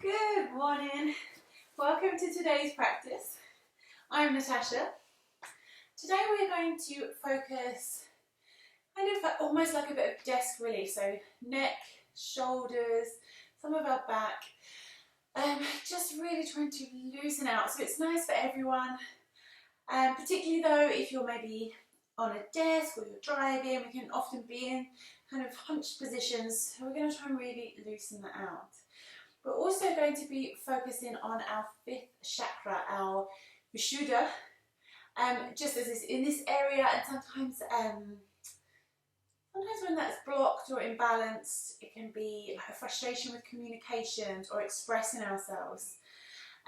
Good morning. Welcome to today's practice. I'm Natasha. Today we're going to focus almost like a bit of desk relief, so neck, shoulders, some of our back, just really trying to loosen out so it's nice for everyone, particularly though if you're maybe on a desk or you're driving. We can often be in kind of hunched positions, so we're going to try and really loosen that out. We're also going to be focusing on our fifth chakra, our Vishuddha, just as it's in this area, and sometimes when that's blocked or imbalanced, it can be like a frustration with communications or expressing ourselves.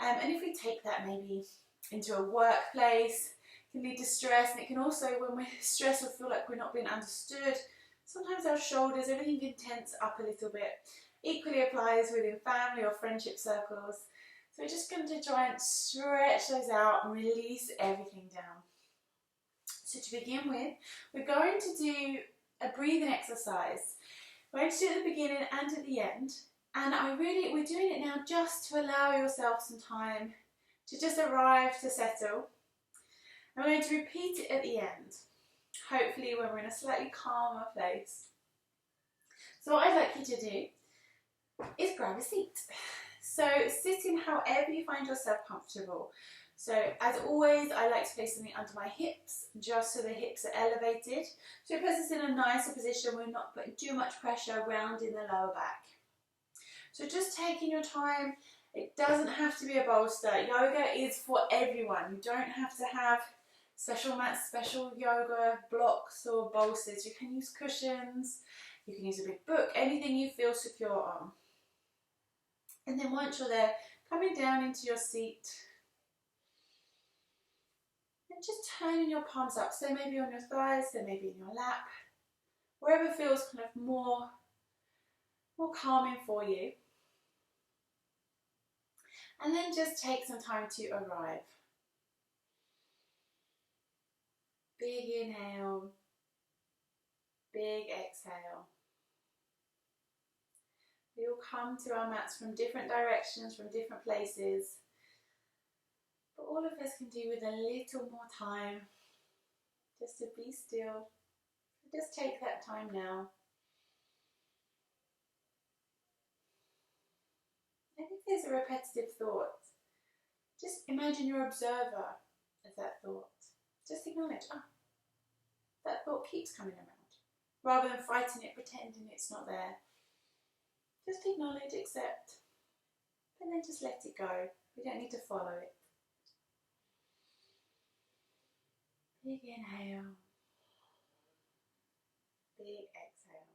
And if we take that maybe into a workplace, it can lead to stress, and it can also, when we're stressed or feel like we're not being understood, sometimes our shoulders, everything can tense up a little bit. Equally applies within family or friendship circles. So we're just going to try and stretch those out and release everything down. So to begin with, we're going to do a breathing exercise. We're going to do it at the beginning and at the end. And we're doing it now just to allow yourself some time to just arrive, to settle. And we're going to repeat it at the end, hopefully when we're in a slightly calmer place. So what I'd like you to do is grab a seat. So sitting however you find yourself comfortable. So as always, I like to place something under my hips, just so the hips are elevated. So it puts us in a nicer position. We're not putting too much pressure around in the lower back. So just taking your time. It doesn't have to be a bolster. Yoga is for everyone. You don't have to have special mats, special yoga blocks or bolsters. You can use cushions. You can use a big book, anything you feel secure on. And then once you're there, coming down into your seat and just turning your palms up. So maybe on your thighs, so maybe in your lap, wherever feels kind of more calming for you. And then just take some time to arrive. Big inhale, big exhale. We all come to our mats from different directions, from different places. But all of us can do with a little more time just to be still. Just take that time now. And if there's a repetitive thought, just imagine you're observer of that thought. Just acknowledge, that thought keeps coming around. Rather than fighting it, pretending it's not there. Just acknowledge, accept, and then just let it go. We don't need to follow it. Big inhale, big exhale.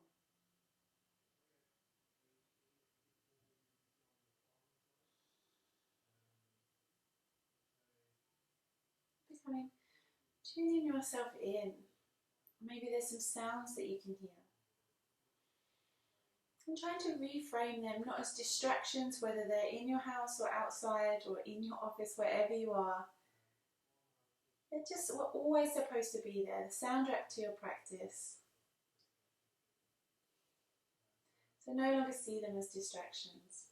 Tuning yourself in. Maybe there's some sounds that you can hear. And trying to reframe them not as distractions, whether they're in your house or outside or in your office, wherever you are. They're just always supposed to be there, the soundtrack to your practice. So no longer see them as distractions.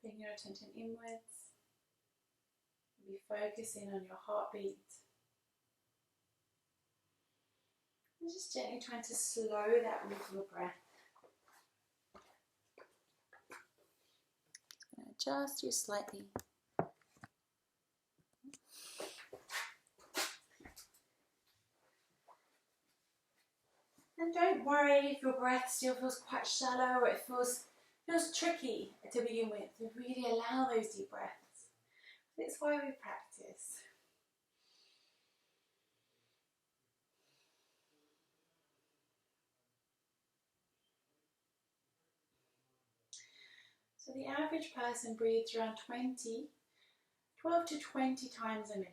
Bring your attention inwards. Be focusing on your heartbeat. And just gently trying to slow that with your breath. Adjust you slightly. And don't worry if your breath still feels quite shallow or it feels tricky to begin with. To really allow those deep breaths. That's why we practice. So the average person breathes around 12 to 20 times a minute.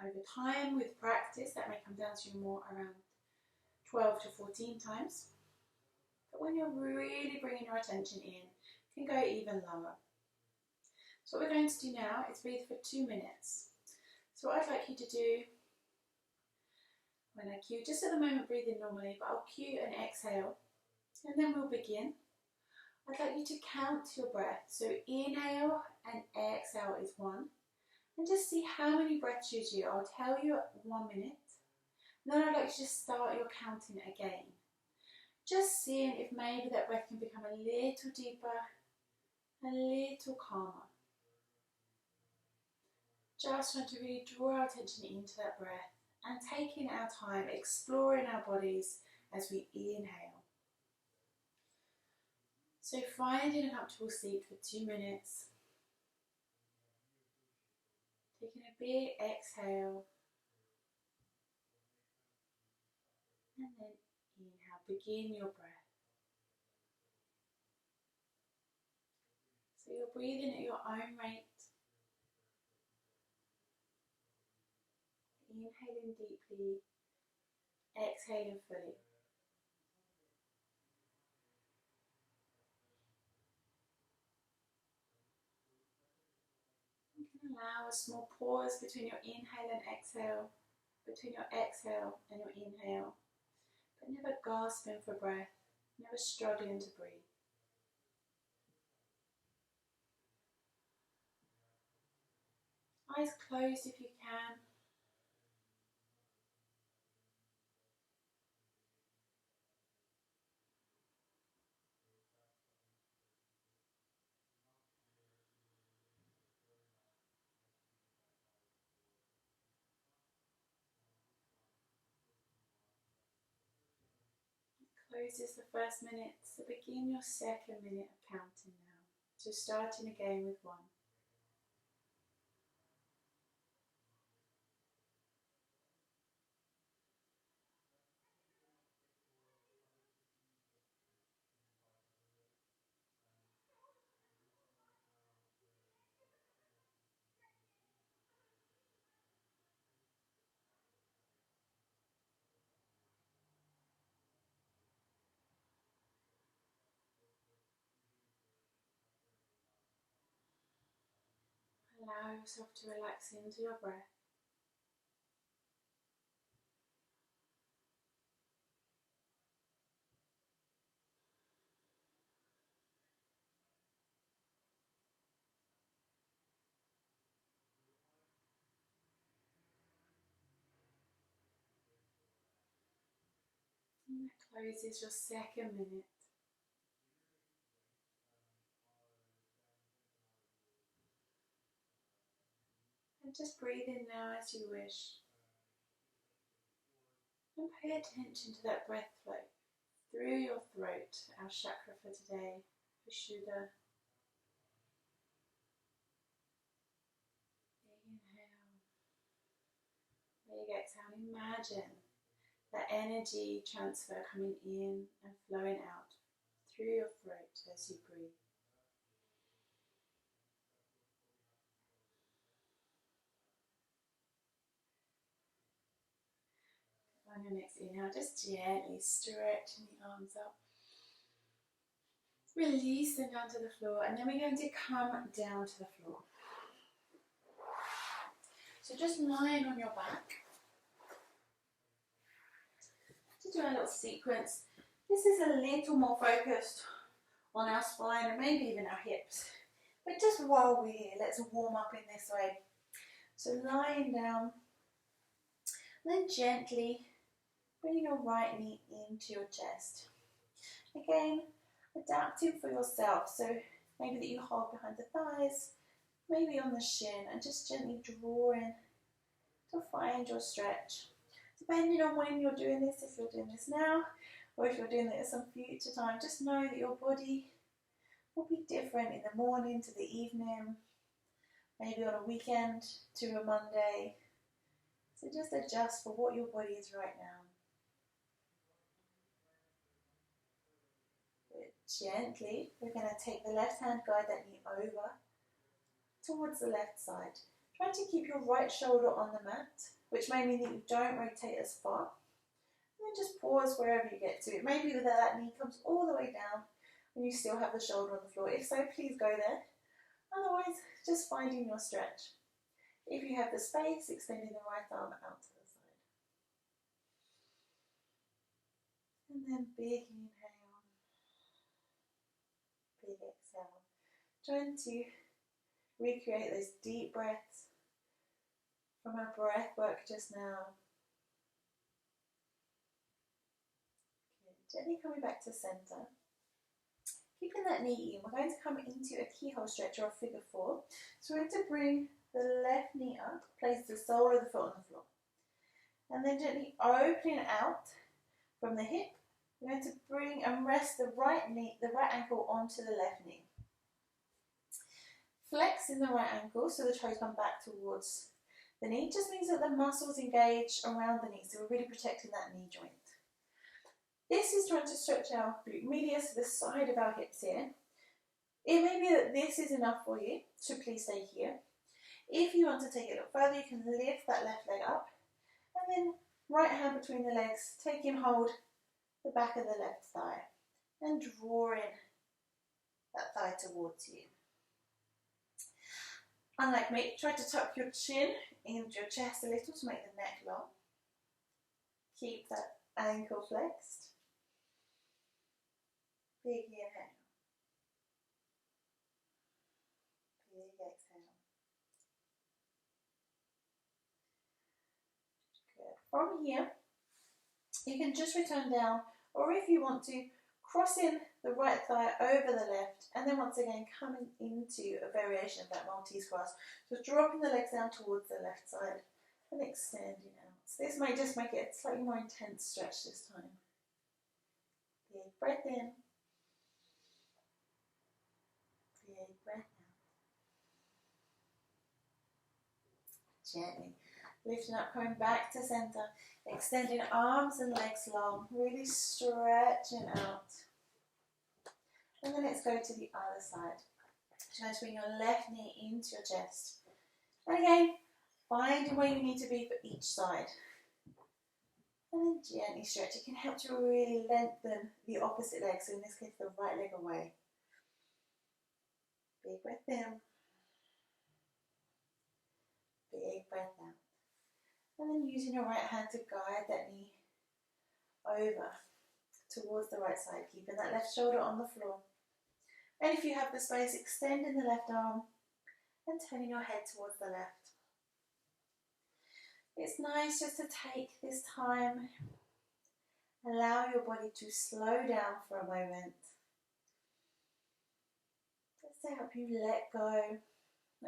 Over time, with practice, that may come down to more around 12 to 14 times. But when you're really bringing your attention in, it can go even lower. So what we're going to do now is breathe for 2 minutes. So what I'd like you to do when I cue. Just at the moment breathe in normally, but I'll cue and exhale, and then we'll begin. I'd like you to count your breath. So inhale and exhale is 1. And just see how many breaths you do. I'll tell you at 1 minute. Then I'd like you to just start your counting again. Just seeing if maybe that breath can become a little deeper, a little calmer. Just trying to really draw our attention into that breath and taking our time, exploring our bodies as we inhale. So finding a comfortable seat for 2 minutes. Taking a big exhale. And then inhale, begin your breath. So you're breathing at your own rate. Inhaling deeply, exhaling fully. You can allow a small pause between your inhale and exhale, between your exhale and your inhale, but never gasping for breath, never struggling to breathe. Eyes closed if you can. Closes the first minute, so begin your second minute of counting now. So starting again with 1. Allow yourself to relax into your breath. And that closes your second minute. And just breathe in now as you wish. And pay attention to that breath flow through your throat, our chakra for today, Vishuddha. Inhale. Big exhale. Imagine that energy transfer coming in and flowing out through your throat as you breathe. On your next inhale, just gently stretching the arms up. Release them down to the floor, and then we're going to come down to the floor. So just lying on your back. To do a little sequence. This is a little more focused on our spine and maybe even our hips. But just while we're here, let's warm up in this way. So lying down, then gently bring your right knee into your chest. Again, adapting for yourself. So maybe that you hold behind the thighs, maybe on the shin, and just gently draw in to find your stretch. Depending on when you're doing this, if you're doing this now, or if you're doing it at some future time, just know that your body will be different in the morning to the evening, maybe on a weekend to a Monday. So just adjust for what your body is right now. But gently, we're going to take the left hand, guide that knee over towards the left side. Try to keep your right shoulder on the mat, which may mean that you don't rotate as far. And then just pause wherever you get to. It may be that that knee comes all the way down and you still have the shoulder on the floor. If so, please go there. Otherwise, just finding your stretch. If you have the space, extending the right arm out to the side. And then big inhale, big exhale. Trying to recreate those deep breaths from our breath work just now. Good. Gently coming back to center. Keeping that knee in, we're going to come into a keyhole stretch or a figure four. So we're going to bring the left knee up, place the sole of the foot on the floor. And then gently opening out from the hip, we're going to bring and rest the right ankle onto the left knee. Flexing the right ankle so the toes come back towards the knee just means that the muscles engage around the knee, so we're really protecting that knee joint. This is trying to stretch our glute medius, the side of our hips here. It may be that this is enough for you, so please stay here. If you want to take it a little further, you can lift that left leg up, and then right hand between the legs, taking hold the back of the left thigh, and drawing that thigh towards you. Unlike me, try to tuck your chin into your chest a little to make the neck long. Keep that ankle flexed. Big inhale. Big exhale. Good. From here, you can just return down, or if you want to, crossing the right thigh over the left, and then once again coming into a variation of that Maltese cross. So dropping the legs down towards the left side and extending out. So this might just make it a slightly more intense stretch this time. Big breath in. Big breath out. Gently lifting up, coming back to center, extending arms and legs long, really stretching out. And then let's go to the other side. Try to bring your left knee into your chest. And again, finding where you need to be for each side. And then gently stretch. It can help to really lengthen the opposite leg, so in this case the right leg away. Big breath in. Big breath out. And then using your right hand to guide that knee over towards the right side, keeping that left shoulder on the floor. And if you have the space, extending the left arm and turning your head towards the left. It's nice just to take this time, allow your body to slow down for a moment. Just to help you let go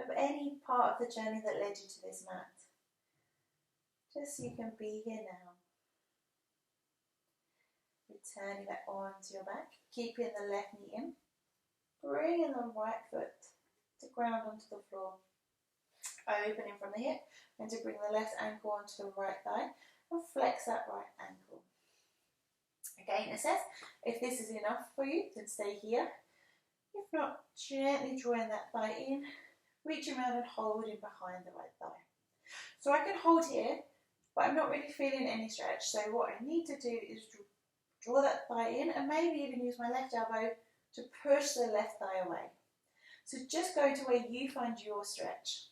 of any part of the journey that led you to this mat. Just so you can be here now. Returning back onto your back, keeping the left knee in. Bringing the right foot to ground onto the floor. Opening from the hip, and to bring the left ankle onto the right thigh and flex that right ankle. Again, assess if this is enough for you, then stay here. If not, gently drawing that thigh in, reaching around and holding behind the right thigh. So I can hold here, but I'm not really feeling any stretch. So what I need to do is draw that thigh in and maybe even use my left elbow to push the left thigh away. So just go to where you find your stretch.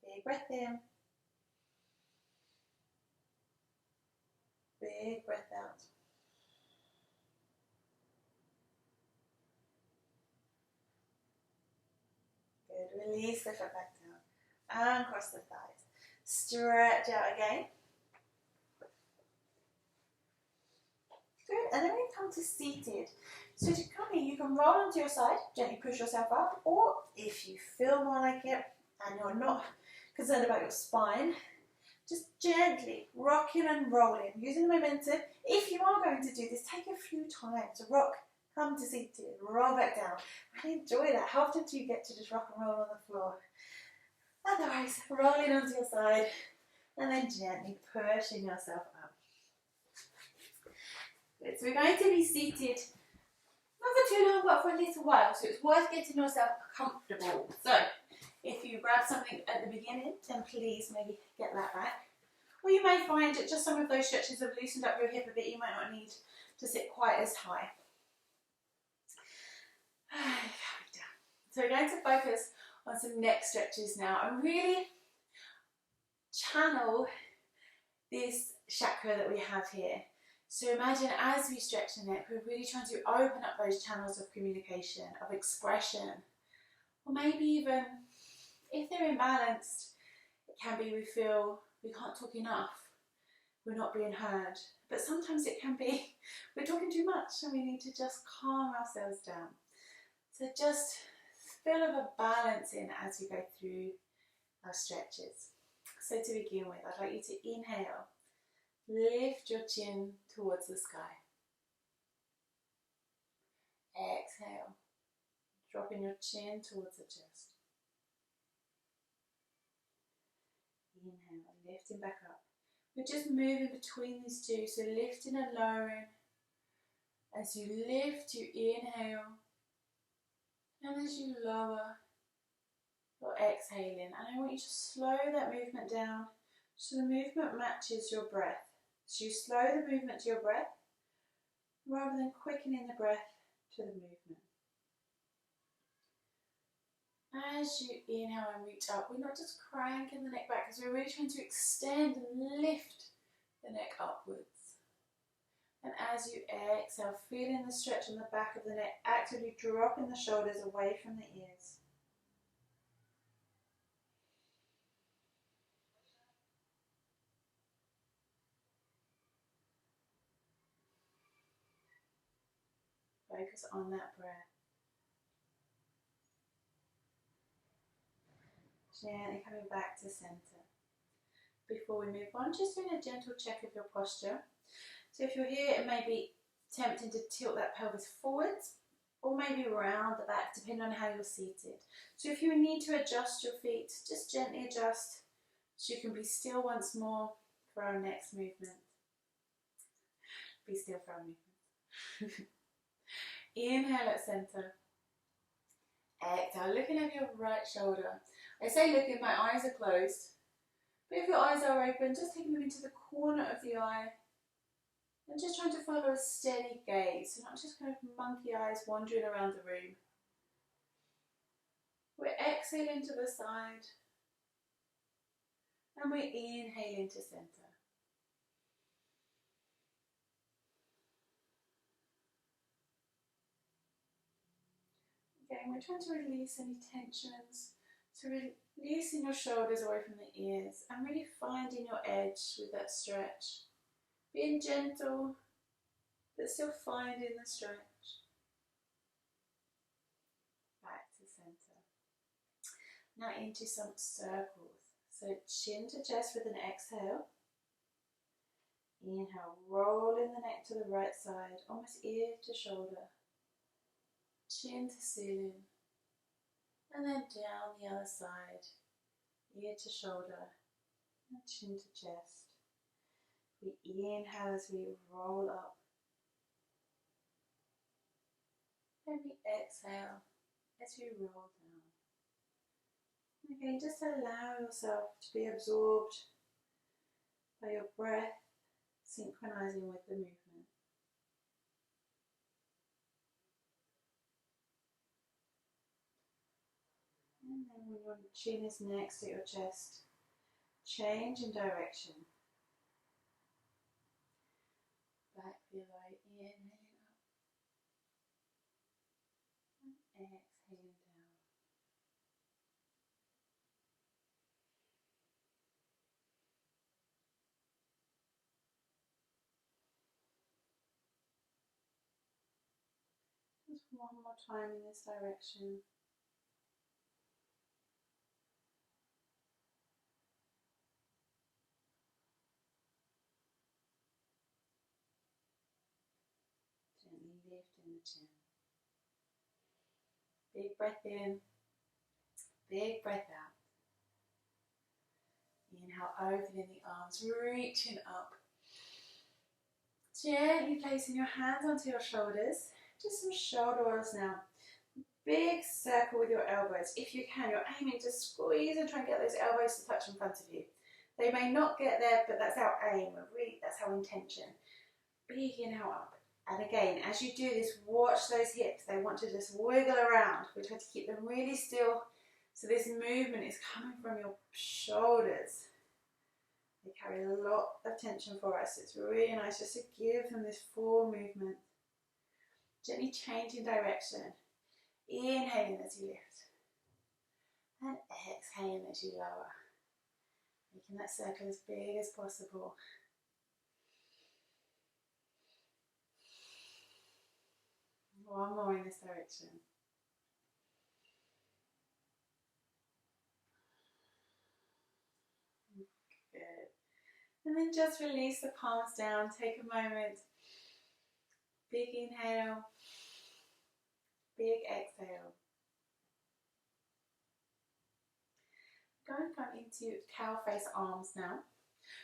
Big breath in. Big breath out. Good. Release the foot back down and cross the thighs. Stretch out again. Good. And then we come to seated. So to come here, you can roll onto your side, gently push yourself up, or if you feel more like it and you're not concerned about your spine, just gently rocking and rolling, using the momentum. If you are going to do this, take a few times to rock, come to seated, roll back down, and enjoy that. How often do you get to just rock and roll on the floor? Otherwise, rolling onto your side, and then gently pushing yourself up. Good. So we're going to be seated, not for too long, but for a little while, so it's worth getting yourself comfortable. So, if you grab something at the beginning, then please maybe get that back. Or you may find that just some of those stretches have loosened up your hip a bit. You might not need to sit quite as high. So we're going to focus on some neck stretches now and really channel this chakra that we have here. So imagine as we stretch the neck, we're really trying to open up those channels of communication, of expression, or maybe even if they're imbalanced, it can be we feel we can't talk enough, we're not being heard. But sometimes it can be we're talking too much and we need to just calm ourselves down. So just feel of a balance in as we go through our stretches. So to begin with, I'd like you to inhale, lift your chin towards the sky. Exhale, dropping your chin towards the chest. Inhale, lifting back up. We're just moving between these two, so lifting and lowering. As you lift, you inhale, and as you lower, you're exhaling. And I want you to slow that movement down so the movement matches your breath. So you slow the movement to your breath rather than quickening the breath to the movement. As you inhale and reach up, we're not just cranking the neck back because we're really trying to extend and lift the neck upwards. And as you exhale, feeling the stretch on the back of the neck, actively dropping the shoulders away from the ears. Focus on that breath. Gently coming back to center. Before we move on, just doing a gentle check of your posture. So if you're here, it may be tempting to tilt that pelvis forwards or maybe round the back, depending on how you're seated. So if you need to adjust your feet, just gently adjust so you can be still once more for our next movement. Be still for our movement. Inhale at center. Exhale, looking over your right shoulder. I say looking, my eyes are closed. But if your eyes are open, just taking them into the corner of the eye and just trying to follow a steady gaze. So not just kind of monkey eyes wandering around the room. We're exhaling to the side and we're inhaling to center. Again, we're trying to release any tensions. So releasing your shoulders away from the ears and really finding your edge with that stretch. Being gentle, but still finding the stretch. Back to center. Now into some circles. So chin to chest with an exhale. Inhale, rolling the neck to the right side, almost ear to shoulder. Chin to ceiling. And then down the other side, ear to shoulder, and chin to chest. We inhale as we roll up. And we exhale as we roll down. Again, just allow yourself to be absorbed by your breath, synchronizing with the movement. And then when your chin is next to your chest, change in direction. Back the other way, inhaling up and exhaling down. Just one more time in this direction. Gently lifting the chin. Big breath in, big breath out. Inhale, opening the arms, reaching up. Gently placing your hands onto your shoulders. Just some shoulder rolls now. Big circle with your elbows. If you can, you're aiming to squeeze and try and get those elbows to touch in front of you. They may not get there, but that's our aim. Really, that's our intention. Big inhale up. And again, as you do this, watch those hips. They want to just wiggle around. We try to keep them really still. So this movement is coming from your shoulders. They carry a lot of tension for us. It's really nice just to give them this full movement. Gently changing direction. Inhaling as you lift. And exhaling as you lower. Making that circle as big as possible. One more in this direction. Good. And then just release the palms down. Take a moment. Big inhale. Big exhale. Go and come into cow face arms now.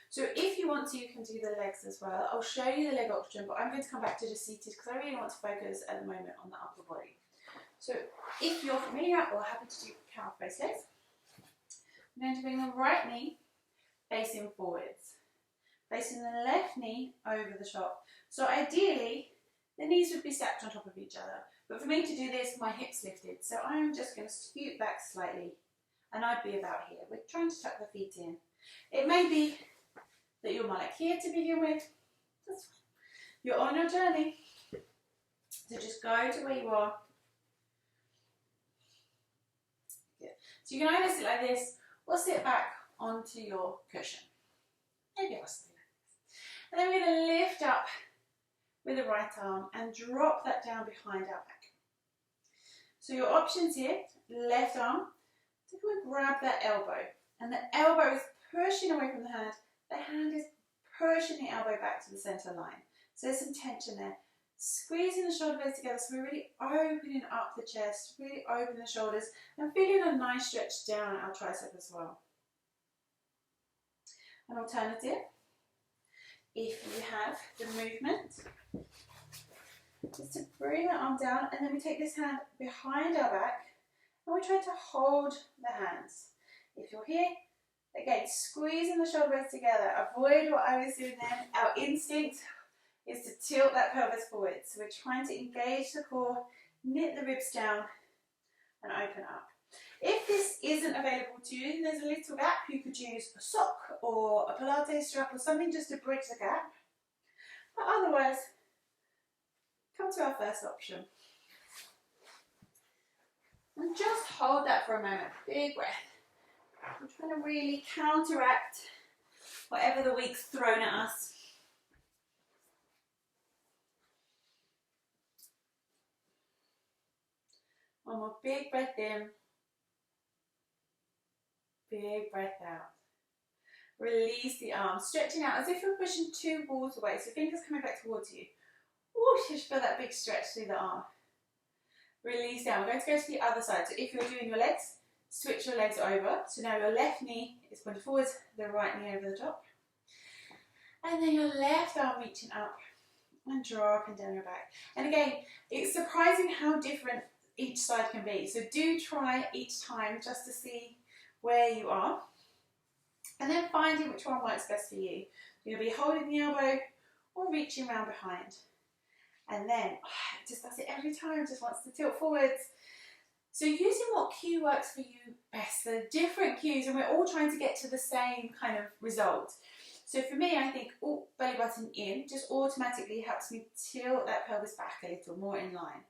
So if you want to, you can do the legs as well. I'll show you the leg option, but I'm going to come back to just seated because I really want to focus at the moment on the upper body. So if you're familiar or happy to do cow face legs, I'm going to bring the right knee facing forwards, facing the left knee over the top. So ideally, the knees would be stacked on top of each other. But for me to do this, my hips lifted. So I'm just going to scoot back slightly. And I'd be about here. We're trying to tuck the feet in. It may be that you're more like here to begin with. That's fine. You're on your journey. So just go to where you are. Good. So you can either sit like this or sit back onto your cushion. Maybe I'll stay like this. And then we're going to lift up with the right arm and drop that down behind our back. So your options here, left arm, so go and grab that elbow, and the elbow is pushing away from the hand is pushing the elbow back to the centre line. So there's some tension there. Squeezing the shoulder blades together, so we're really opening up the chest, really opening the shoulders, and feeling a nice stretch down our tricep as well. An alternative, if you have the movement, is to bring the arm down, and then we take this hand behind our back, and we try to hold the hands. If you're here, again, squeezing the shoulder blades together. Avoid what I was doing then. Our instinct is to tilt that pelvis forward. So we're trying to engage the core, knit the ribs down, and open up. If this isn't available to you, there's a little gap. You could use a sock or a Pilates strap or something just to bridge the gap. But otherwise, come to our first option. And just hold that for a moment. Big breath. I'm trying to really counteract whatever the week's thrown at us. One more big breath in. Big breath out. Release the arms, stretching out as if you're pushing two balls away. So fingers coming back towards you. Ooh, just feel that big stretch through the arm. Release down. We're going to go to the other side. So if you're doing your legs, switch your legs over. So now your left knee is pointed forwards, the right knee over the top. And then your left arm reaching up and dropping down your back. And again, it's surprising how different each side can be. So do try each time just to see where you are. And then finding which one works best for you. You're going to be holding the elbow or reaching around behind. And then, it just does it every time, just wants to tilt forwards. So using what cue works for you best. There are different cues and we're all trying to get to the same kind of result. So for me, I think belly button in just automatically helps me tilt that pelvis back a little more in line.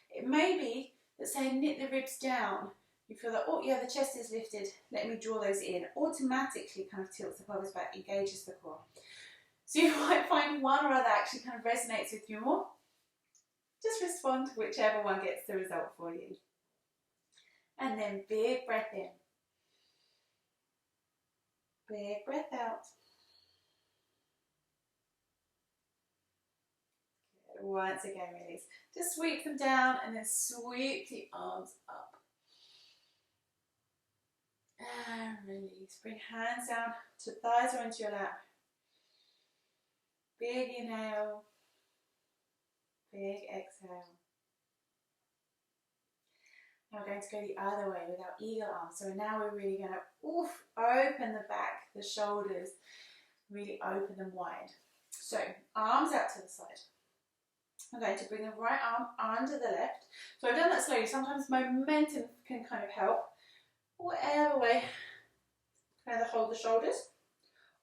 It may be that, say, knit the ribs down. You feel that, oh yeah, the chest is lifted, let me draw those in. Automatically kind of tilts the pelvis back, engages the core. So you might find one or other actually kind of resonates with you more. Just respond to whichever one gets the result for you. And then big breath in. Big breath out. Good. Once again, release. Just sweep them down and then sweep the arms up. And release. Bring hands down to thighs or into your lap. Big inhale. Big exhale. Now we're going to go the other way with our eagle arms. So now we're really going to open the back, the shoulders, really open them wide. So arms out to the side. I'm going to bring the right arm under the left. So I've done that slowly. Sometimes momentum can kind of help. Whatever way, either hold the shoulders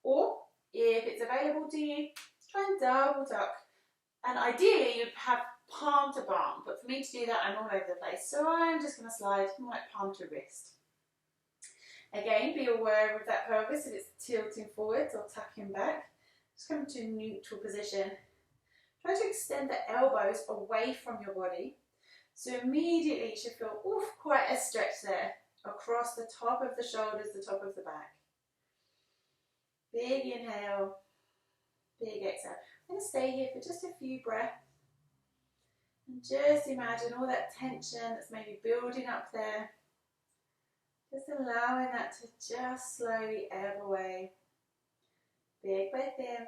or available to you, try and double tuck. And ideally you'd have palm to palm, but for me to do that I'm all over the place. So I'm just going to slide from like palm to wrist. Again, be aware of that pelvis if it's tilting forwards or tucking back. Just come to a neutral position. Try to extend the elbows away from your body. So immediately you should feel quite a stretch there across the top of the shoulders, the top of the back. Big inhale, big exhale. I'm going to stay here for just a few breaths. And just imagine all that tension that's maybe building up there. Just allowing that to just slowly ebb away. Big breath in.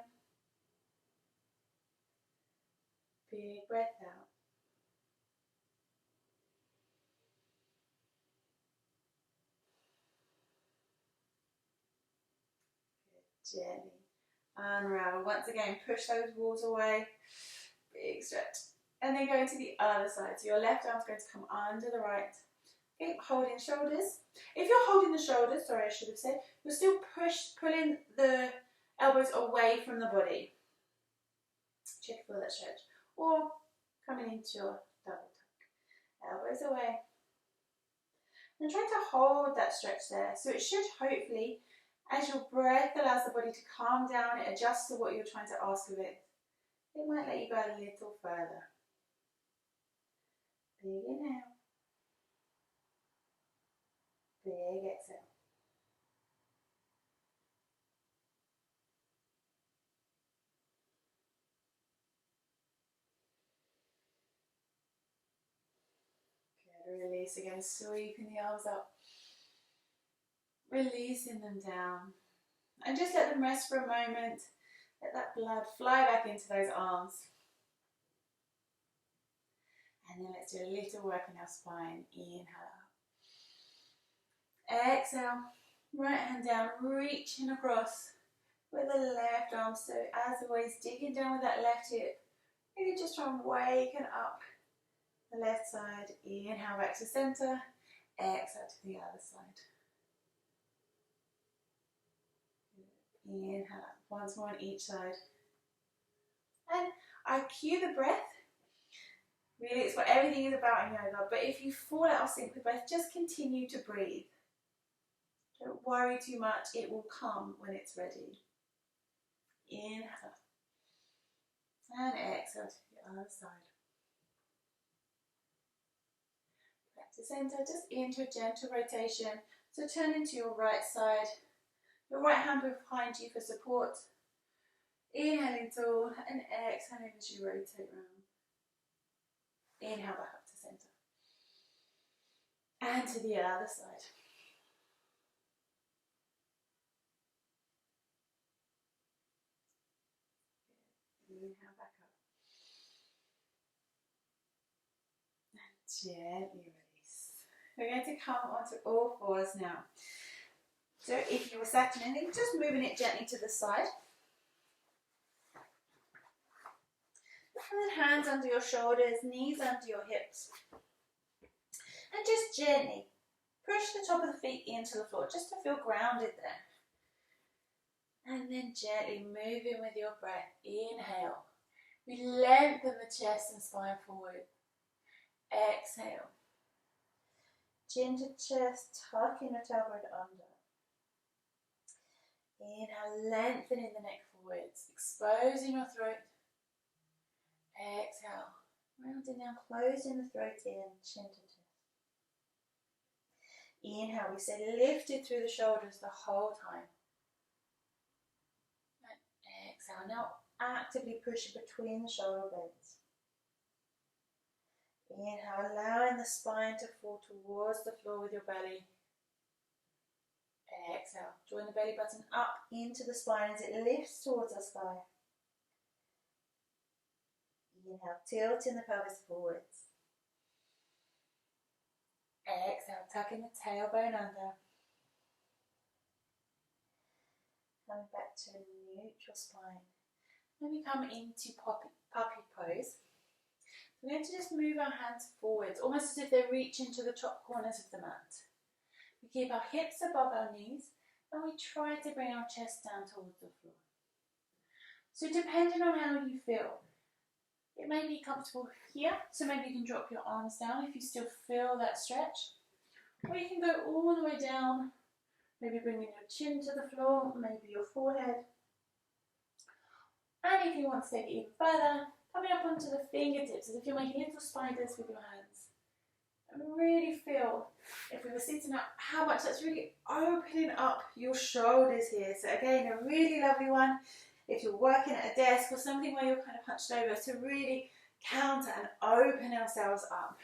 Big breath out. Good. Gently unravel. Once again, push those walls away. Big stretch. And then go to the other side. So your left arm's going to come under the right. Keep holding shoulders. If you're holding the shoulders, sorry I should have said, you're still pulling the elbows away from the body. Check for that stretch. Or coming into your double tuck. Elbows away. And try to hold that stretch there. So it should hopefully, as your breath allows the body to calm down, it adjusts to what you're trying to ask of it. It might let you go a little further. Big inhale. Big exhale. Good. Release again, sweeping the arms up. Releasing them down. And just let them rest for a moment. Let that blood fly back into those arms. And then let's do a little work in our spine. Inhale. Exhale. Right hand down, reaching across with the left arm. So as always, digging down with that left hip. Really just try and waken up the left side. Inhale back to center. Exhale to the other side. Inhale up. Once more on each side. And I cue the breath. Really, it's what everything is about in yoga. But if you fall out of sync with breath, just continue to breathe. Don't worry too much. It will come when it's ready. Inhale. And exhale to the other side. Back to center. Just into a gentle rotation. So turn into your right side. Your right hand behind you for support. Inhaling tall and exhaling as you rotate round. Inhale back up to center. And to the other side. Inhale back up. And gently release. We're going to come onto all fours now. So if you were sat in anything, just moving it gently to the side. And then hands under your shoulders, knees under your hips. And just gently push the top of the feet into the floor, just to feel grounded there. And then gently move in with your breath. Inhale. We lengthen the chest and spine forward. Exhale. Chin to chest, tucking the tailbone under. Inhale, lengthening the neck forwards, exposing your throat. Exhale, rounding down, closing the throat in, chin to chest. Inhale, we stay lifted through the shoulders the whole time. And exhale, now actively pushing between the shoulder blades. Inhale, allowing the spine to fall towards the floor with your belly. Exhale, drawing the belly button up into the spine as it lifts towards the sky. Inhale, tilting the pelvis forwards. Exhale, tucking the tailbone under. Coming back to a neutral spine. Then we come into puppy pose. We're going to just move our hands forwards, almost as if they're reaching to the top corners of the mat. We keep our hips above our knees and we try to bring our chest down towards the floor. So depending on how you feel, it may be comfortable here, so maybe you can drop your arms down if you still feel that stretch. Or you can go all the way down, maybe bringing your chin to the floor, maybe your forehead. And if you want to take it even further, coming up onto the fingertips as if you're making little spiders with your hands. And really feel, if we were sitting up, how much that's really opening up your shoulders here. So again, a really lovely one if you're working at a desk or something where you're kind of hunched over, to really counter and open ourselves up.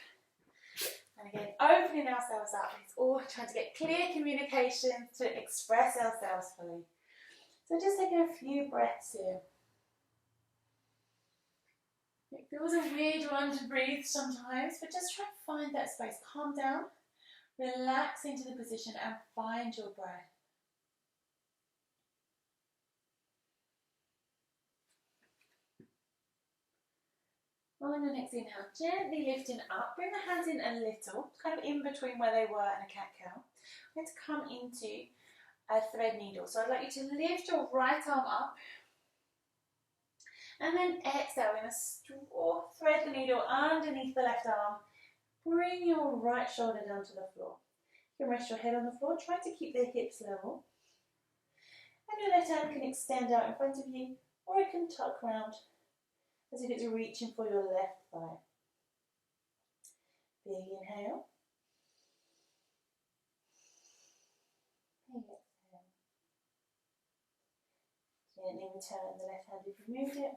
And again, opening ourselves up, it's all trying to get clear communication to express ourselves fully. So just taking a few breaths here. It feels a weird one to breathe sometimes, but just try to find that space. Calm down, relax into the position and find your breath. On your next inhale, gently lifting up, bring the hands in a little, kind of in between where they were and a cat-cow. We're going to come into a thread needle. So I'd like you to lift your right arm up, and then exhale, we're going to thread the needle underneath the left arm. Bring your right shoulder down to the floor. You can rest your head on the floor, try to keep the hips level. And your left hand can extend out in front of you, or it can tuck round as if it's reaching for your left thigh. Big inhale. Big exhale. Gently return the left hand if you've moved it.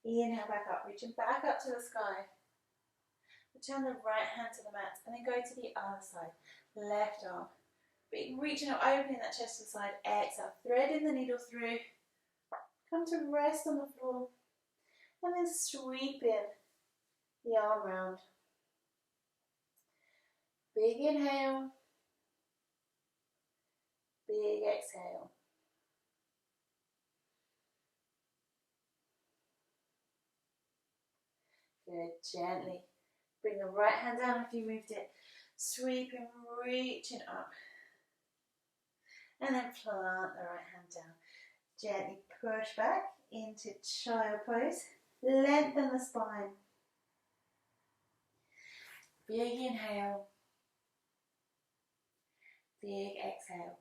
Inhale back up, reaching back up to the sky. Return the right hand to the mat and then go to the other side. Left arm. Big reaching out, opening that chest to the side. Exhale, threading the needle through. Come to rest on the floor. And then sweeping the arm round. Big inhale. Big exhale. Good, gently. Bring the right hand down if you moved it. Sweeping, reaching up. And then plant the right hand down. Gently push back into child pose. Lengthen the spine. Big inhale. Big exhale.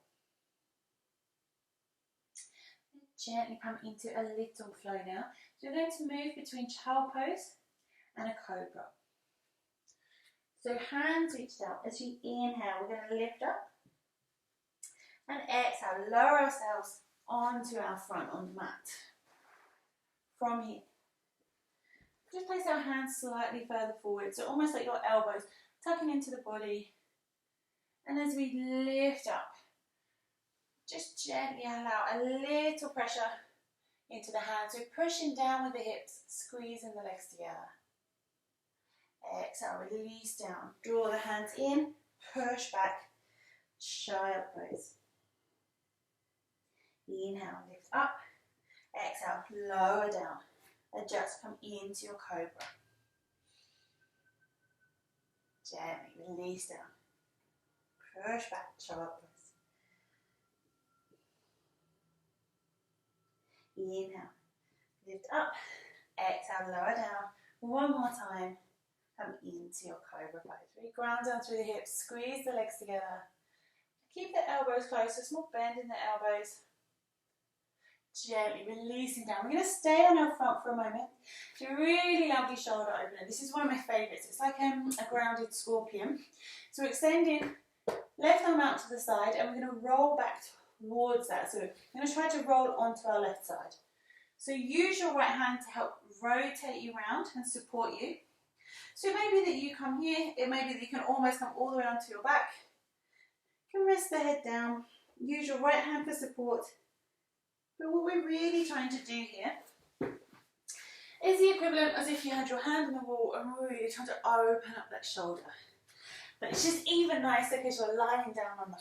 And gently come into a little flow now. So we're going to move between child pose and a cobra. So hands reached out. As you inhale, we're going to lift up. And exhale, lower ourselves onto our front on the mat. From here, just place our hands slightly further forward, so almost like your elbows tucking into the body. And as we lift up, just gently allow a little pressure into the hands. We're pushing down with the hips, squeezing the legs together. Exhale, release down. Draw the hands in, push back, child pose. Inhale, lift up. Exhale, lower down. Adjust, come into your cobra. Gently release down. Push back, child pose. Inhale, lift up. Exhale, lower down. One more time. Come into your cobra pose. Really ground down through the hips. Squeeze the legs together. Keep the elbows close. A small bend in the elbows. Gently releasing down. We're going to stay on our front for a moment. It's a really lovely shoulder opener. This is one of my favourites. It's like a grounded scorpion. So we're extending left arm out to the side and we're going to roll back towards that. So we're going to try to roll onto our left side. So use your right hand to help rotate you around and support you. So it may be that you come here. It may be that you can almost come all the way onto your back. You can rest the head down. Use your right hand for support. But what we're really trying to do here is the equivalent as if you had your hand on the wall and really trying to open up that shoulder. But it's just even nicer because you're lying down on the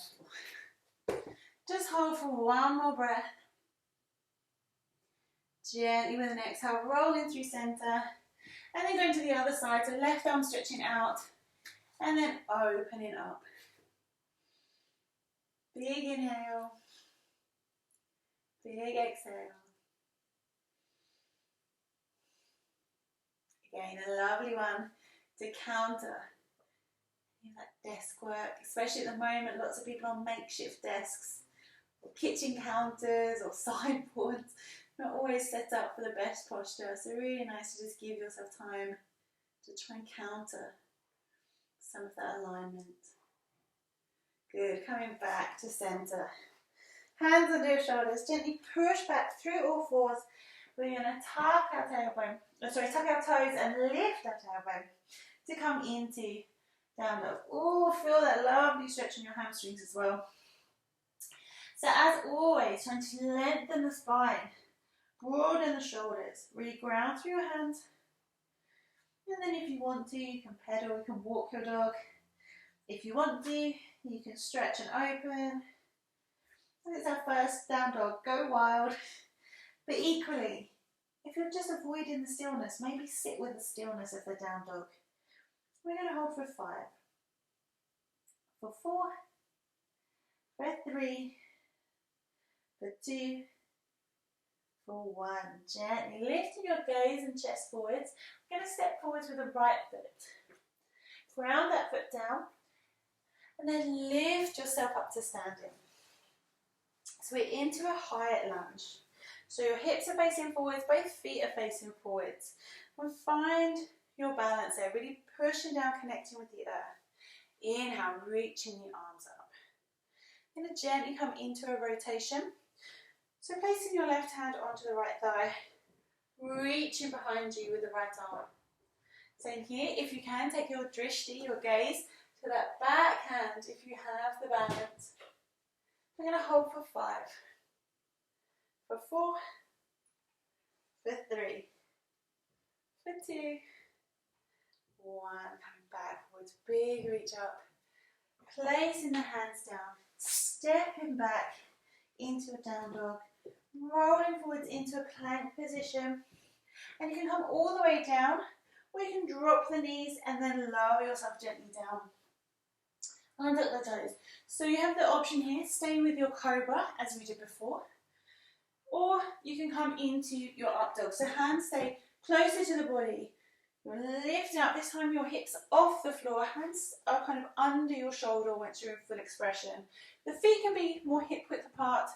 floor. Just hold for one more breath. Gently with an exhale, rolling through centre. And then going to the other side, so left arm stretching out. And then opening up. Big inhale. Big exhale. Again, a lovely one to counter that desk work, especially at the moment. Lots of people on makeshift desks, or kitchen counters or sideboards, not always set up for the best posture. So really nice to just give yourself time to try and counter some of that alignment. Good, coming back to center. Hands under your shoulders, gently push back through all fours. We're going to tuck our tuck our toes and lift our tailbone to come into down dog. Oh, feel that lovely stretch in your hamstrings as well. So as always, trying to lengthen the spine, broaden the shoulders, really ground through your hands. And then if you want to, you can pedal, you can walk your dog. If you want to, you can stretch and open. And it's our first down dog, go wild. But equally, if you're just avoiding the stillness, maybe sit with the stillness of the down dog. We're going to hold for 5, for 4, for 3, for 2, for 1. Gently lifting your gaze and chest forwards. We're going to step forwards with the right foot. Ground that foot down. And then lift yourself up to standing. So we're into a high lunge. So your hips are facing forwards, both feet are facing forwards. And find your balance there, really pushing down, connecting with the earth. Inhale, reaching the arms up. You're going to gently come into a rotation. So placing your left hand onto the right thigh, reaching behind you with the right arm. Same here, if you can, take your drishti, your gaze, to that back hand if you have the balance. We're going to hold for 5, for 4, for 3, for 2, 1. Coming backwards, big reach up. Placing the hands down, stepping back into a down dog, rolling forwards into a plank position. And you can come all the way down, or you can drop the knees and then lower yourself gently down. Under the toes. So you have the option here, stay with your cobra as we did before, or you can come into your up dog. So hands stay closer to the body. You're lifting up, this time your hips off the floor, hands are kind of under your shoulder once you're in full expression. The feet can be more hip width apart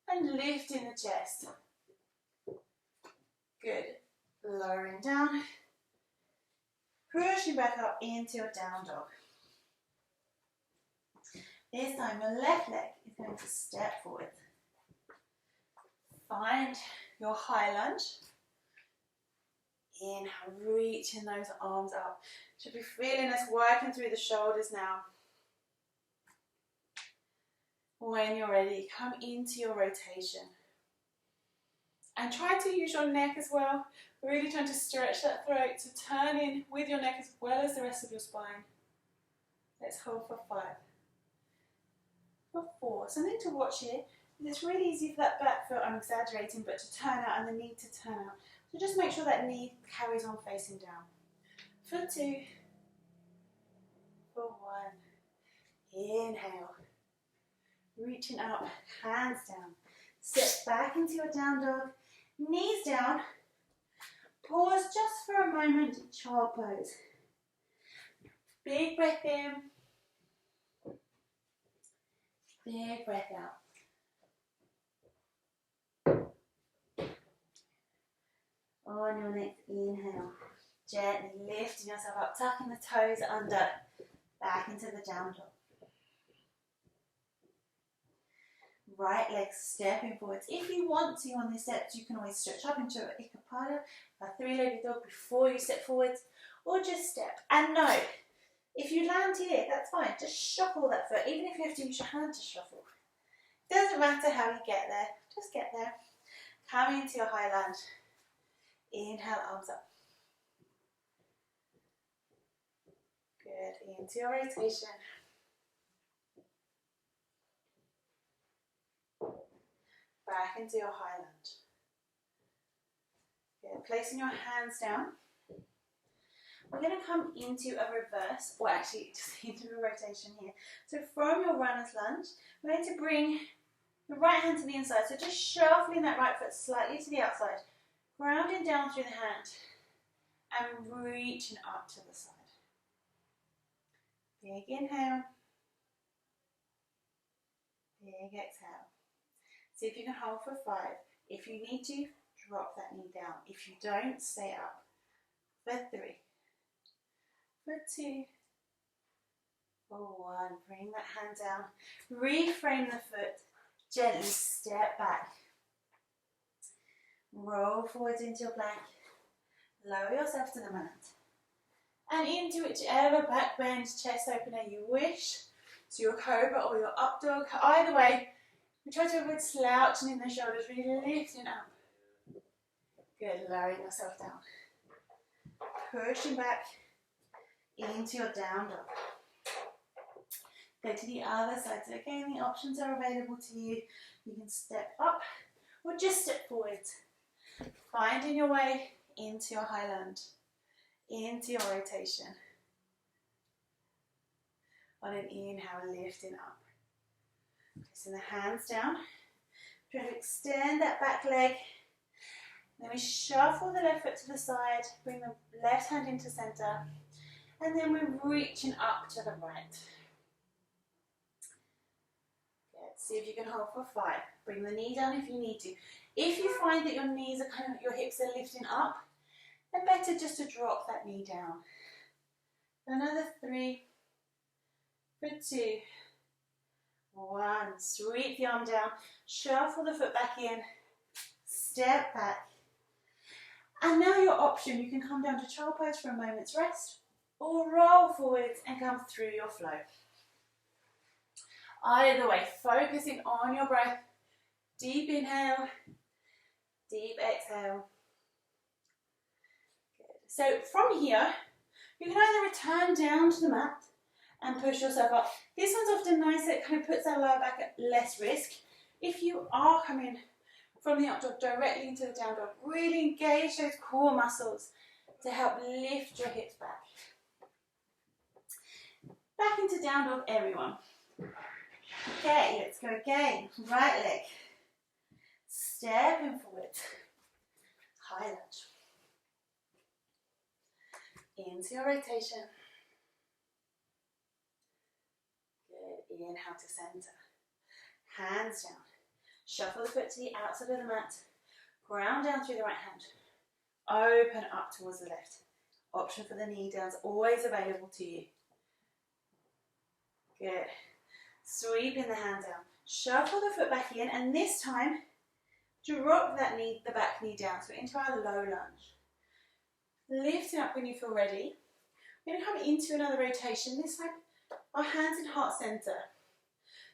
and lifting the chest. Good. Lowering down, pushing back up into a down dog. This time your left leg is going to step forward. Find your high lunge. Inhale, reaching those arms up. Should be feeling us working through the shoulders now. When you're ready, come into your rotation. And try to use your neck as well. Really trying to stretch that throat to turn in with your neck as well as the rest of your spine. Let's hold for 5. For 4. Something to watch here. It's really easy for that back foot, I'm exaggerating, but to turn out and the knee to turn out. So just make sure that knee carries on facing down. For 2. For 1. Inhale. Reaching up, hands down. Step back into a down dog. Knees down. Pause just for a moment, child pose. Big breath in. Big breath out. On your next inhale, gently lifting yourself up, tucking the toes under, back into the down dog. Right leg stepping forwards. If you want to on these steps, you can always stretch up into an ikapada, a 3-legged dog before you step forwards, or just step. And no, if you land here, that's fine. Just shuffle that foot, even if you have to use your hand to shuffle. Doesn't matter how you get there, just get there. Come into your high lunge. Inhale, arms up. Good, into your rotation. Back into your high lunge. Good, placing your hands down. We're going to come into a reverse, or actually just into a rotation here. So from your runner's lunge, we're going to bring the right hand to the inside. So just shuffling that right foot slightly to the outside. Grounding down through the hand. and reaching up to the side. Big inhale, big exhale. See if you can hold for 5. If you need to, drop that knee down. If you don't, stay up. For 3, for 2, for 1. Bring that hand down. Reframe the foot. Gently step back. Roll forwards into your plank. Lower yourself to the mat. And into whichever back bend, chest opener you wish. So your cobra or your up dog. Either way, we try to avoid slouching in the shoulders, really lifting up. Good, lowering yourself down. Pushing back into your down dog. Go to the other side. So again, the options are available to you. You can step up or just step forwards. Finding your way into your high lunge, into your rotation. On an inhale, lifting up. Placing the hands down. Try to extend that back leg. Then we shuffle the left foot to the side, bring the left hand into center, and then we're reaching up to the right. Good. See if you can hold for 5. Bring the knee down if you need to. If you find that your knees are your hips are lifting up, then better just to drop that knee down. Another 3, for 2, 1. Sweep the arm down, shuffle the foot back in, step back. And now your option, you can come down to child pose for a moment's rest or roll forwards and come through your flow. Either way, focusing on your breath. Deep inhale, deep exhale. Good. So from here, you can either return down to the mat and push yourself up. This one's often nicer, it kind of puts our lower back at less risk. If you are coming from the up dog directly into the down dog, really engage those core muscles to help lift your hips back. Back into down dog, everyone. Okay, let's go again. Right leg. Stepping forward. High lunge. Into your rotation. Good. Inhale to center. Hands down. Shuffle the foot to the outside of the mat. Ground down through the right hand. Open up towards the left. Option for the knee downs always available to you. Good. Sweeping the hand down. Shuffle the foot back in, and this time drop that knee, the back knee down, so into our low lunge. Lifting up when you feel ready. We're going to come into another rotation. This time, our hands in heart center.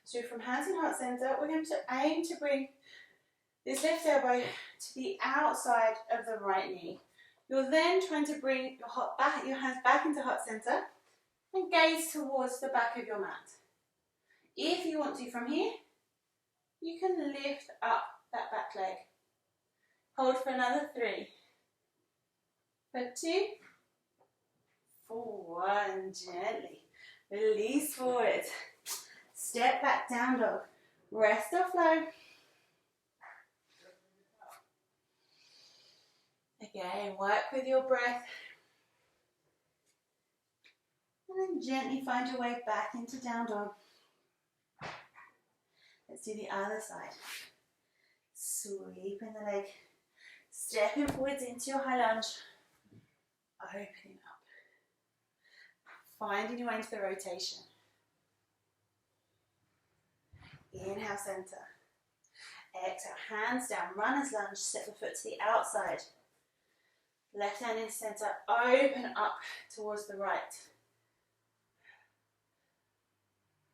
So from hands in heart center, we're going to aim to bring this left elbow to the outside of the right knee. You're then trying to bring your hands back into heart center and gaze towards the back of your mat. If you want to from here, you can lift up that back leg. Hold for another 3, for 2, for 1, gently. Release forward. Step back, down dog. Rest or flow. Again, work with your breath. And then gently find your way back into down dog. Let's do the other side. Sweeping the leg. Stepping forwards into your high lunge. Opening up. Finding your way into the rotation. Inhale, center. Exhale, hands down, runner's lunge, step the foot to the outside. Left hand in center, open up towards the right.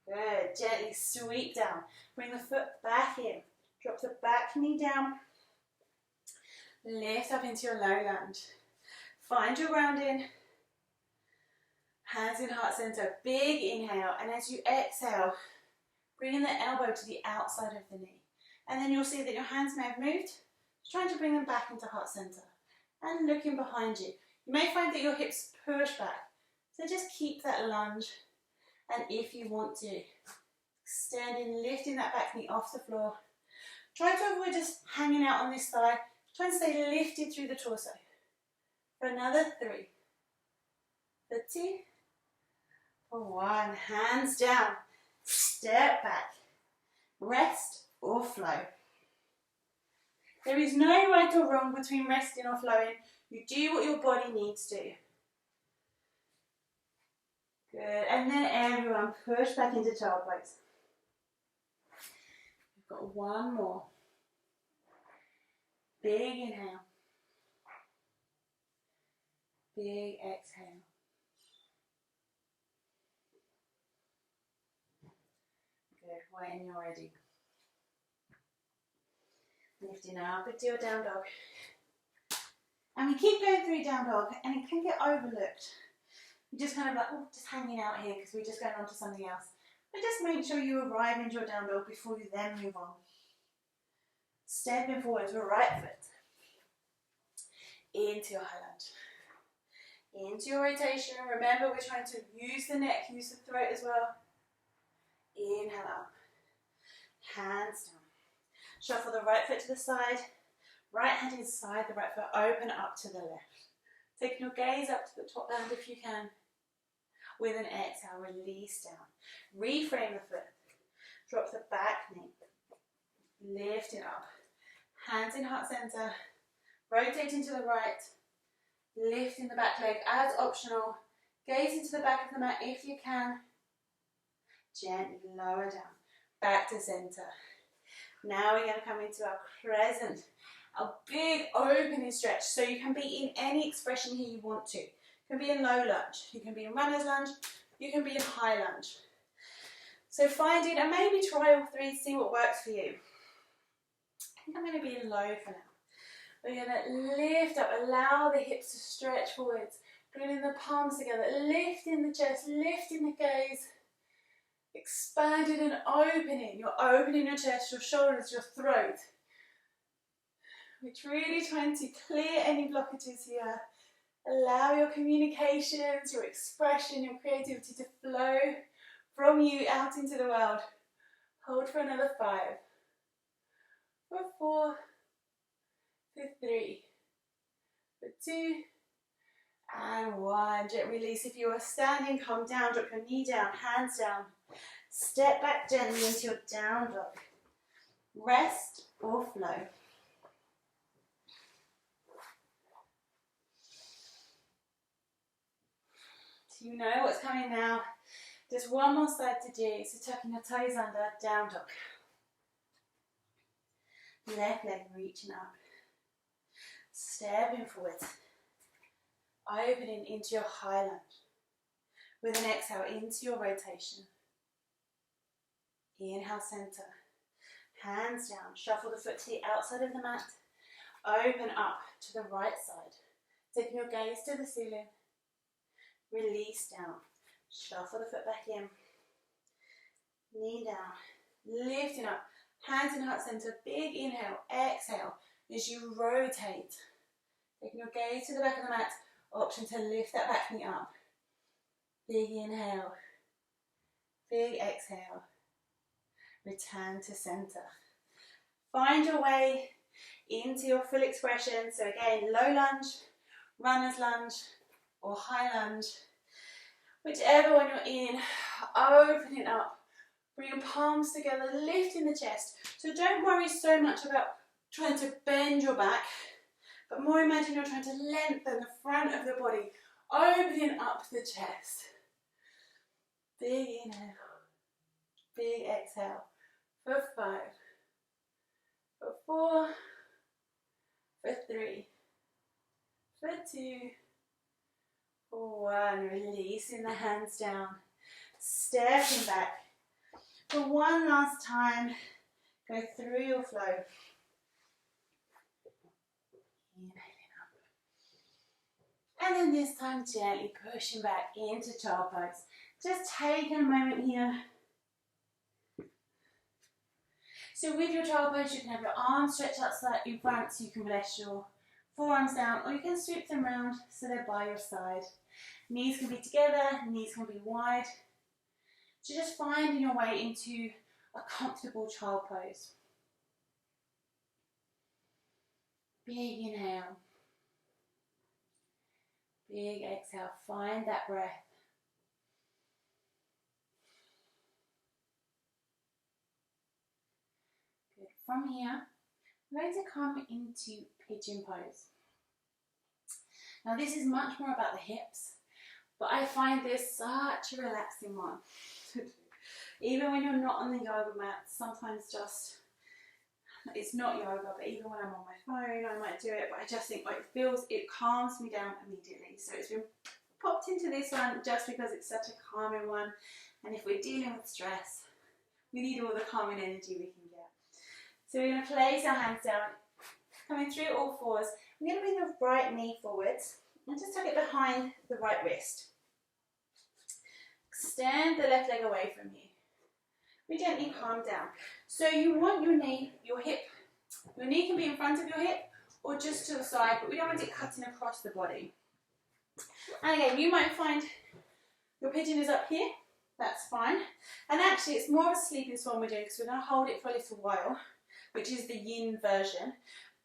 Good, gently sweep down. Bring the foot back in. Drop the back knee down. Lift up into your low lunge. Find your grounding. Hands in heart center, big inhale, and as you exhale, bringing the elbow to the outside of the knee. And then you'll see that your hands may have moved, trying to bring them back into heart center. And looking behind you. You may find that your hips push back. So just keep that lunge. And if you want to, extending, lifting that back knee off the floor. Try to avoid just hanging out on this thigh. Try and stay lifted through the torso. For another 3, for 2, for 1. Hands down, step back, rest or flow. There is no right or wrong between resting or flowing. You do what your body needs to. Good, and then everyone push back into child pose. We've got 1 more. Big inhale. Big exhale. Good, when you're ready. Lifting up into your down dog. And we keep going through down dog, and it can get overlooked. You're just kind of like, oh, just hanging out here because we're just going on to something else. But just make sure you arrive into your down dog before you then move on. Stepping forward to a right foot. Into your high lunge. Into your rotation. Remember, we're trying to use the neck, use the throat as well. Inhale up. Hands down. Shuffle the right foot to the side. Right hand inside the right foot. Open up to the left. Taking your gaze up to the top land if you can. With an exhale, release down. Reframe the foot. Drop the back knee. Lift it up. Hands in heart center. Rotating to the right. Lifting the back leg as optional. Gaze into the back of the mat if you can. Gently lower down. Back to center. Now we're going to come into our crescent. A big opening stretch. So you can be in any expression here you want to. You can be in low lunge. You can be in runner's lunge. You can be in high lunge. So find it and maybe try all 3 to see what works for you. I think I'm going to be in low for now. We're going to lift up. Allow the hips to stretch forwards. Bringing the palms together. Lifting the chest. Lifting the gaze. Expanding and opening. You're opening your chest, your shoulders, your throat. We're really trying to clear any blockages here. Allow your communications, your expression, your creativity to flow from you out into the world. Hold for another 5. For 4. For 3. For 2. And 1. Jet release. If you are standing, come down, drop your knee down, hands down. Step back gently into your down dog. Rest or flow. So you know what's coming now. Just 1 more side to do. So tucking your toes under, down dog. Left leg reaching up. Stepping forward. Opening into your high lunge. With an exhale into your rotation. Inhale, center. Hands down. Shuffle the foot to the outside of the mat. Open up to the right side. Taking your gaze to the ceiling. Release down. Shuffle the foot back in. Knee down. Lifting up. Hands in heart center. Big inhale. Exhale as you rotate. Taking your gaze to the back of the mat. Option to lift that back knee up. Big inhale. Big exhale. Return to center. Find your way into your full expression. So again, low lunge, runner's lunge, or high lunge. Whichever one you're in, opening up. Bring your palms together, lifting the chest. So don't worry so much about trying to bend your back, but more imagine you're trying to lengthen the front of the body, opening up the chest. Big inhale, big exhale. For 5, for 4, for 3, for 2, for 1. Releasing the hands down, stepping back. For 1 last time, go through your flow. Inhaling up. And then this time gently pushing back into child pose. Just taking a moment here. So with your child pose, you can have your arms stretched out slightly in front so you can rest your forearms down, or you can sweep them round so they're by your side. Knees can be together, knees can be wide. So just finding your way into a comfortable child pose. Big inhale. Big exhale, find that breath. Good. From here, we're going to come into pigeon pose. Now this is much more about the hips, but I find this such a relaxing one to do. Even when you're not on the yoga mat, sometimes just, it's not yoga, but even when I'm on my phone, I might do it, but I just think like it calms me down immediately. So it's been popped into this one just because it's such a calming one. And if we're dealing with stress, we need all the calming energy we can get. So we're going to place our hands down, coming through all fours. I'm going to bring the right knee forwards and just tuck it behind the right wrist. Extend the left leg away from you. We gently calm down. So you want your knee, your knee can be in front of your hip or just to the side, but we don't want it cutting across the body. And again, you might find your pigeon is up here, that's fine. And actually it's more of a sleeping swan we're doing because we're going to hold it for a little while, which is the yin version.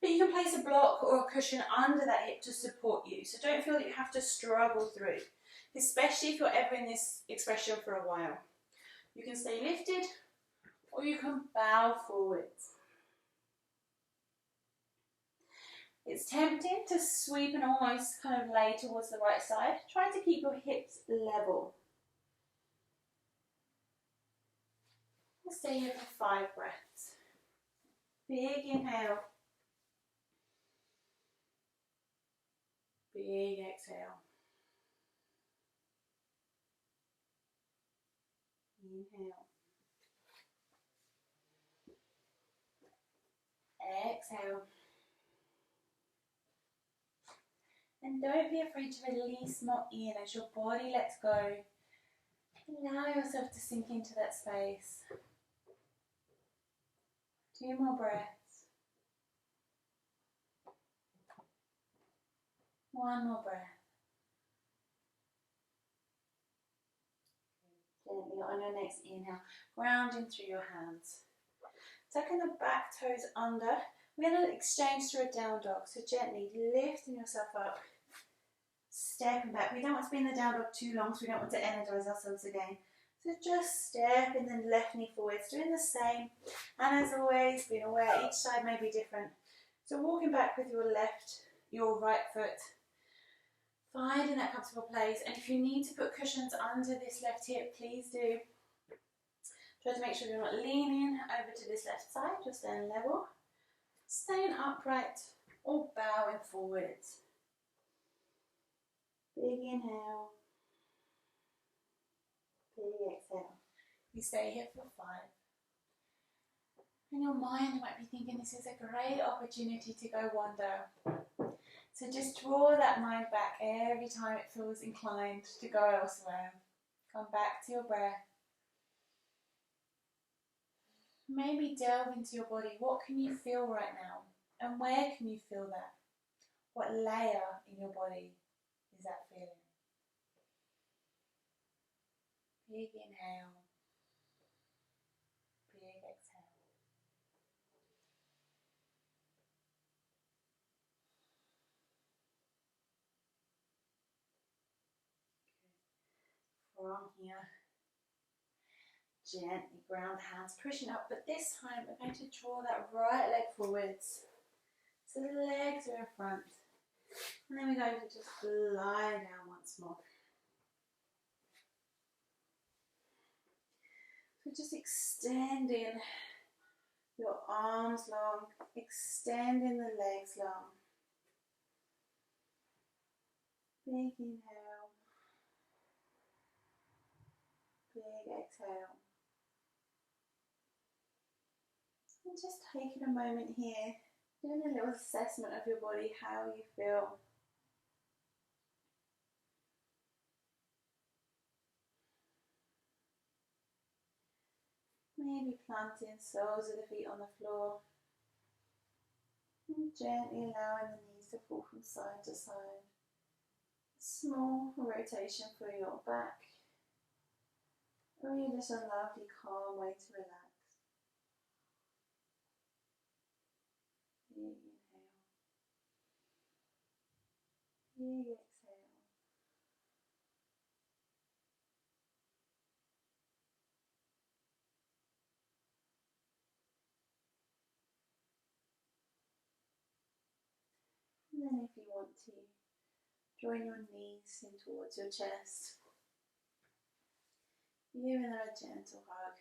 But you can place a block or a cushion under that hip to support you. So don't feel that you have to struggle through, especially if you're ever in this expression for a while. You can stay lifted or you can bow forwards. It's tempting to sweep and almost kind of lay towards the right side. Try to keep your hips level. We'll stay here for 5 breaths. Big inhale. Big exhale. Inhale. Exhale. And don't be afraid to release more in as your body lets go. Allow yourself to sink into that space. 2 more breaths. 1 more breath. Gently on your next inhale, grounding through your hands. Tucking the back toes under. We're going to exchange through a down dog. So gently lifting yourself up, stepping back. We don't want to be in the down dog too long, so we don't want to energize ourselves again. So just stepping the left knee forwards, doing the same. And as always, being aware each side may be different. So walking back with your right foot, finding that comfortable place. And if you need to put cushions under this left hip, please do. Try to make sure you're not leaning over to this left side, just staying level. Staying upright or bowing forwards. Big inhale. Big exhale. You stay here for 5. And your mind might be thinking this is a great opportunity to go wander. So just draw that mind back every time it feels inclined to go elsewhere. Come back to your breath. Maybe delve into your body. What can you feel right now? And where can you feel that? What layer in your body is that feeling? Big inhale. Big exhale. From here, gently ground hands, pushing up, but this time we're going to draw that right leg forwards. So the legs are in front. And then we're going to just lie down once more. So just extending your arms long, extending the legs long. Big inhale. Big exhale. And just taking a moment here, doing a little assessment of your body, how you feel. Maybe planting soles of the feet on the floor. And gently allowing the knees to fall from side to side. Small rotation for your back. Really just a lovely calm way to relax. Big inhale. Big exhale. want to. Drawing your knees in towards your chest. Giving them a gentle hug.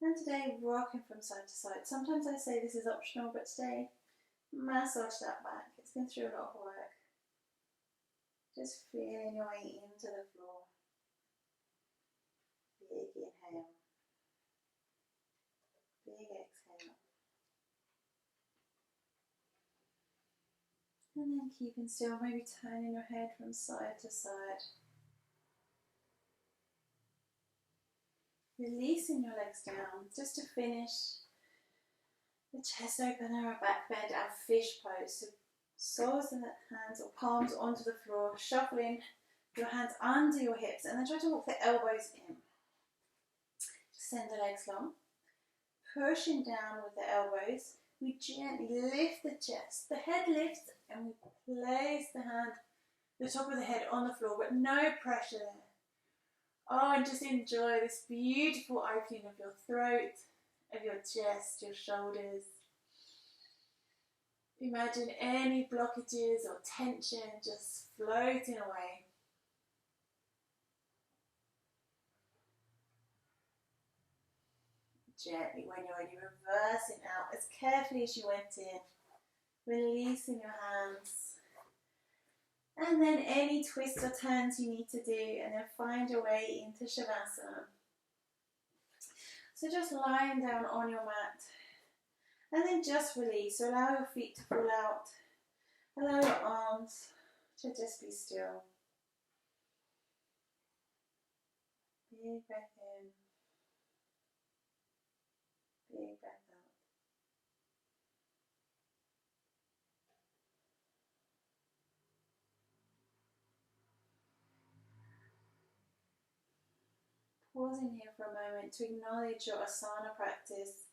And today, rocking from side to side. Sometimes I say this is optional, but today, massage that back. It's been through a lot of work. Just feeling your way into the floor. Big inhale. Big exhale. And then keeping still, maybe turning your head from side to side. Releasing your legs down, just to finish the chest opener, a back bend and fish pose. So soles and hands or palms onto the floor, shuffling your hands under your hips and then try to walk the elbows in. Just send the legs long. Pushing down with the elbows, we gently lift the chest. The head lifts and we place the top of the head on the floor, but no pressure there. Oh, and just enjoy this beautiful opening of your throat, of your chest, your shoulders. Imagine any blockages or tension just floating away. Gently, when you're ready, reversing out as carefully as you went in, releasing your hands. And then any twists or turns you need to do, and then find your way into Shavasana. So just lying down on your mat, and then just release. So allow your feet to fall out, allow your arms to just be still. Big breath in, big breath out. Pausing here for a moment to acknowledge your asana practice,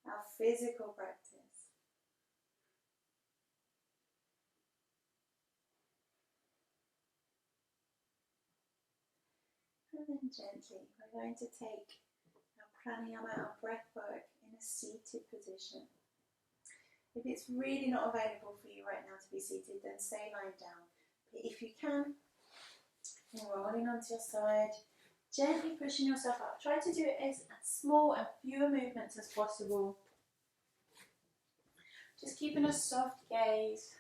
our physical practice. And then gently, we're going to take our pranayama, our breath work, in a seated position. If it's really not available for you right now to be seated, then stay lying down. But if you can, rolling onto your side, gently pushing yourself up. Try to do it as small and fewer movements as possible. Just keeping a soft gaze.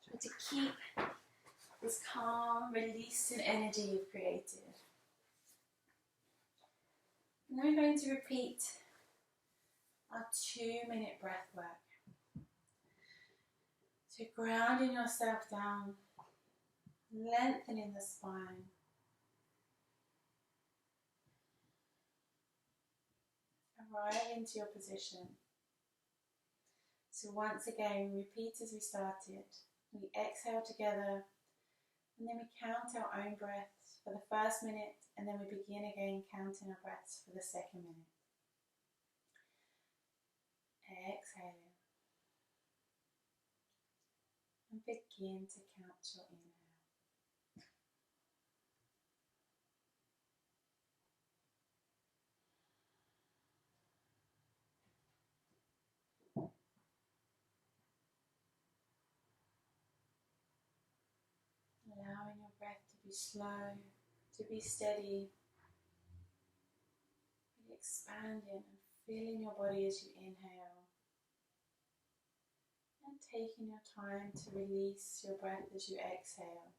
Try to keep this calm, releasing energy you've created. Now we're going to repeat our 2-minute breath work. So grounding yourself down, lengthening the spine. Arrive into your position. So once again, we repeat as we started. We exhale together, and then we count our own breaths for the first minute, and then we begin again counting our breaths for the second minute. Exhale. And begin to count your inhale. Allowing your breath to be slow, to be steady, expanding and filling your body as you inhale, and taking your time to release your breath as you exhale.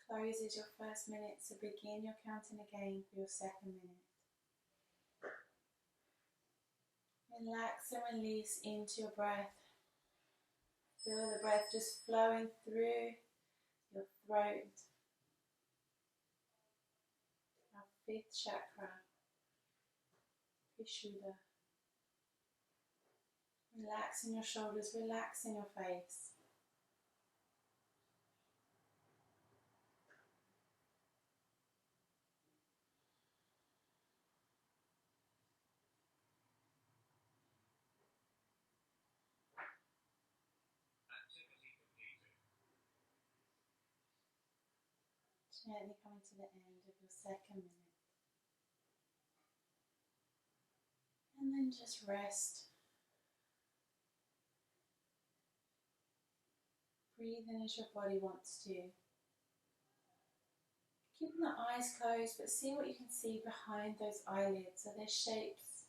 Closes your first minute, so begin your counting again for your second minute. Relax and release into your breath. Feel the breath just flowing through your throat, our 5th chakra, Vishuddha. Relaxing your shoulders, relaxing your face. Gently coming to the end of your second minute. And then just rest. Breathe in as your body wants to. Keeping the eyes closed, but see what you can see behind those eyelids. Are there shapes,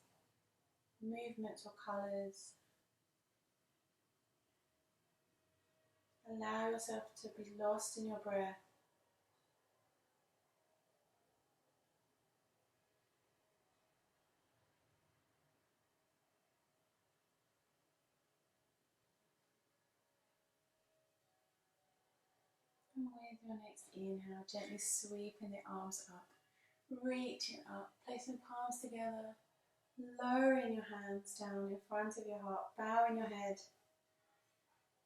movements or colours? Allow yourself to be lost in your breath. And with your next inhale, gently sweeping the arms up, reaching up, placing palms together, lowering your hands down in front of your heart, bowing your head,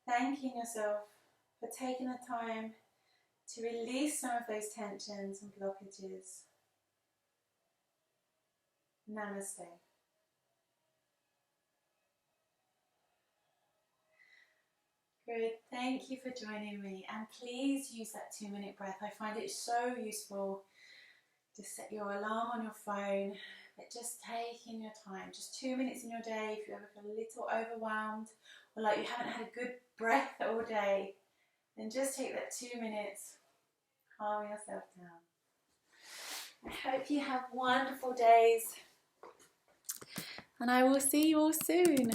thanking yourself for taking the time to release some of those tensions and blockages. Namaste. Great, thank you for joining me, and please use that 2-minute breath. I find it so useful. Just set your alarm on your phone, but just taking your time, just 2 minutes in your day. If you ever feel a little overwhelmed or like you haven't had a good breath all day, then just take that 2 minutes, calm yourself down. I hope you have wonderful days, and I will see you all soon.